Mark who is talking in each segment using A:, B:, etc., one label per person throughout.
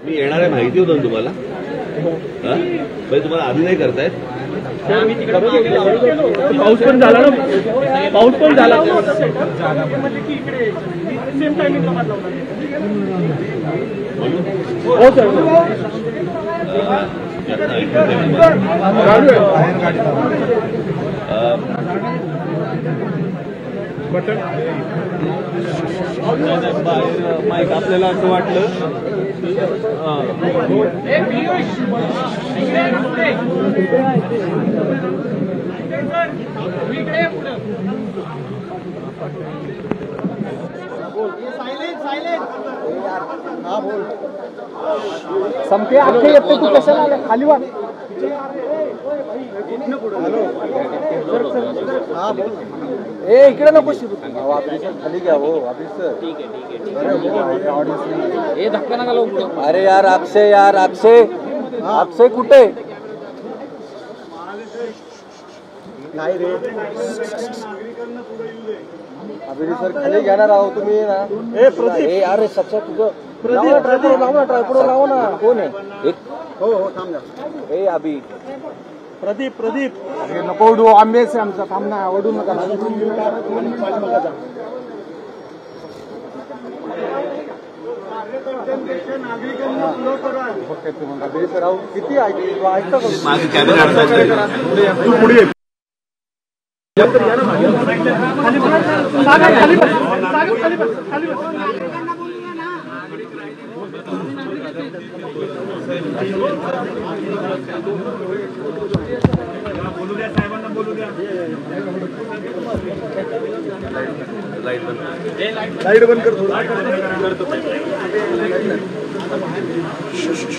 A: मी येणार आहे माहिती होतं तुम्हाला. तुम्हाला आधी नाही करतायत.
B: पाऊस पण झाला ना, पाऊस पण झाला. हो सर. माईक आपल्याला असं वाटलं
C: संपे अख्खे येते तू कशाला आला खाली वा. ए इकडे नको शिरू खाली घ्या. हो ऑफिसर ठीक आहे. ए धक्का नका लावू. अरे यार अक्षय कुठे नाही रे. अभिजित सर खाली घेणार आहो तुम्ही ना. ए अरे सच्चा तुझं ट्रायपॉड लावा ना. कोण आहे? हो थांब ना. ए अभि प्रदीप अरे नको ओढू. आंबेच आहे आमचा. थांब ना ओढू नका. अभिजित सर किती ऐकतो
A: तू पुढे
B: लाईट बंद करतो.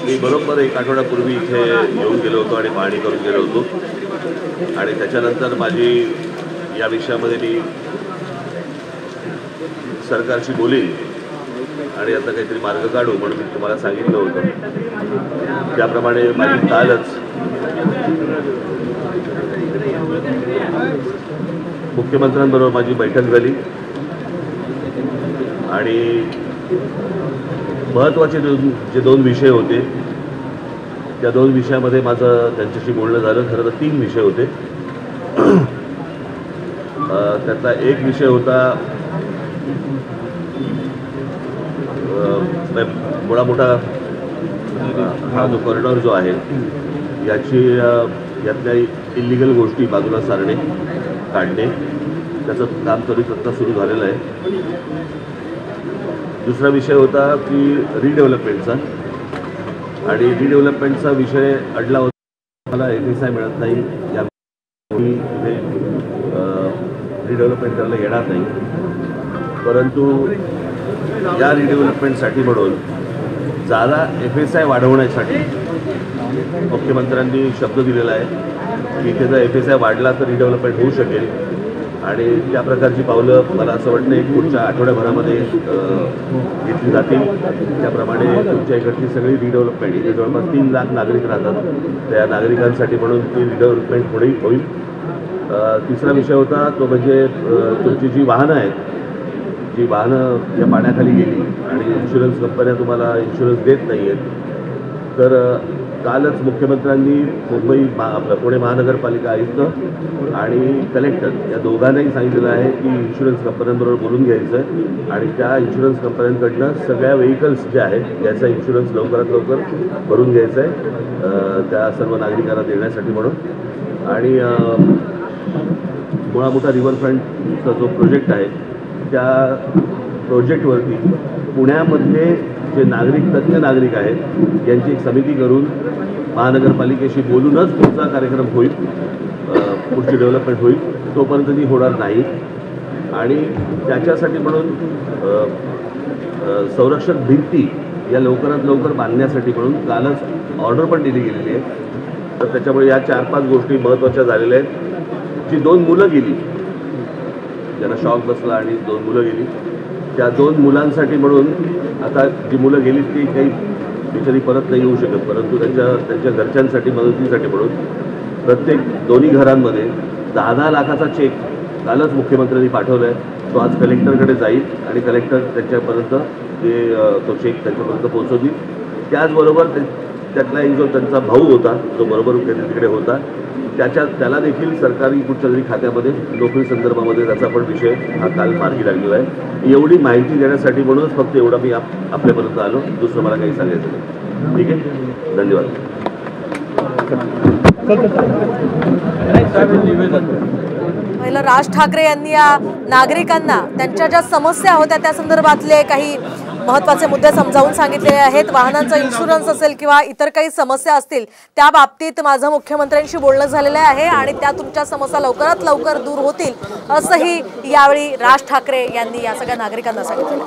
A: मी बरोबर 1 आठवड्यापूर्वी इथे येऊन गेलो होतो आणि पाहणी करून गेलो होतो. आणि त्याच्यानंतर माझी या विषयामध्ये मी सरकारशी बोलीन आणि आता काहीतरी मार्ग काढू म्हणून मी तुम्हाला सांगितलं होतं. त्याप्रमाणे माझी कालच मुख्यमंत्र्यांबरोबर माझी बैठक झाली आणि महत्त्वाचे जे 2 विषय होते त्या 2 विषयामध्ये माझं त्यांच्याशी बोलणं झालं. खरं तर 3 विषय होते. त्यातला एक विषय होता बडा मोठा हा जो कॉरिडॉर जो आहे यातल्या इलिगल गोष्टी बाजूला सारणे काढणे त्याचं काम त्वरित आत्ता सुरू झालेलं आहे. दुसरा विषय होता की रिडेव्हलपमेंटचा. आणि रिडेव्हलपमेंटचा विषय अडला होता. मला FSI मिळत नाही. या रिडेव्हलपमेंट करायला येणार नाही. परंतु या रिडेव्हलपमेंटसाठी म्हणून जादा FSI वाढवण्यासाठी मुख्यमंत्र्यांनी शब्द दिलेला आहे की इथे जर FSI वाढला तर रिडेव्हलपमेंट होऊ शकेल. आणि त्या प्रकारची पावलं मला असं वाटतं एक पुढच्या आठवड्याभरामध्ये घेतली जातील. त्याप्रमाणे तुमच्या इकडची सगळी रिडेव्हलपमेंट इथे जवळपास 3 लाख नागरिक राहतात. त्या नागरिकांसाठी म्हणून ती रिडेव्हलपमेंट पुढे होईल. तिसरा विषय होता तो म्हणजे तुमची जी वाहनं आहेत जी वाहनं या पाण्याखाली गेली आणि इन्शुरन्स कंपन्या तुम्हाला इन्शुरन्स देत नाही आहेत. तर कालच मुख्यमंत्र्यांनी मुंबई आपलं पुणे महानगरपालिका आयुक्त आणि कलेक्टर या दोघांनाही सांगितलेलं आहे की इन्शुरन्स कंपन्यांबरोबर बोलून घ्यायचं आहे आणि त्या इन्शुरन्स कंपन्यांकडनं सगळ्या व्हेकल्स ज्या आहेत याचा इन्शुरन्स लवकरात लवकर भरून घ्यायचा आहे त्या सर्व नागरिकांना देण्यासाठी म्हणून. आणि मोठा रिव्हरफ्रंटचा जो प्रोजेक्ट आहे त्या प्रोजेक्टवरती पुण्यामध्ये जे तज्ज्ञ नागरिक आहेत यांची एक समिती करून महानगरपालिकेशी बोलूनच पुढचा कार्यक्रम होईल. पुढची डेव्हलपमेंट होईल. तोपर्यंत ती होणार नाही. आणि त्याच्यासाठी म्हणून संरक्षक भिंती या लवकरात लवकर बांधण्यासाठी म्हणून कालच ऑर्डर पण दिली गेलेली आहे. तर त्याच्यामुळे या 4-5 गोष्टी महत्त्वाच्या झालेल्या आहेत. जी 2 मुलं गेली ज्यांना शॉक बसला आणि 2 मुलं गेली त्या 2 मुलांसाठी म्हणून आता जी मुलं गेली ती काही बिचारी परत नाही येऊ शकत. परंतु त्यांच्या घरच्यांसाठी मदतीसाठी म्हणून प्रत्येक दोन्ही घरांमध्ये 10-10 लाखाचा चेक कालच मुख्यमंत्र्यांनी पाठवलं आहे. तो आज कलेक्टरकडे जाईल आणि कलेक्टर त्यांच्यापर्यंत ते तो चेक त्यांच्यापर्यंत पोहोचवतील. त्याचबरोबर त्यातला एक जो त्यांचा भाऊ होता जो बरोबर तिकडे होता त्याला देखील सरकारी कुठच्या तरी खात्यामध्ये नोकरी संदर्भामध्ये त्याचा पण विषय हा काल मार्गी लागलेला आहे. एवढी माहिती देण्यासाठी म्हणूनच फक्त एवढा मी आपल्यापर्यंत आलो. दुसरं मला काही सांगायचं नाही. ठीक आहे, धन्यवाद.
D: पहिलं राज ठाकरे यांनी या नागरिकांना त्यांच्या ज्या समस्या होत्या त्या संदर्भातले काही महत्त्वाचे मुद्दे समजावून सांगितलेले आहेत. वाहनांचा इन्शुरन्स असेल किंवा इतर काही समस्या असतील त्या बाबतीत माझं मुख्यमंत्र्यांशी बोलणं झालेलं आहे आणि त्या तुमच्या समस्या लवकरात लवकर दूर होतील असंही यावेळी राज ठाकरे यांनी या सगळ्या नागरिकांना सांगितलं.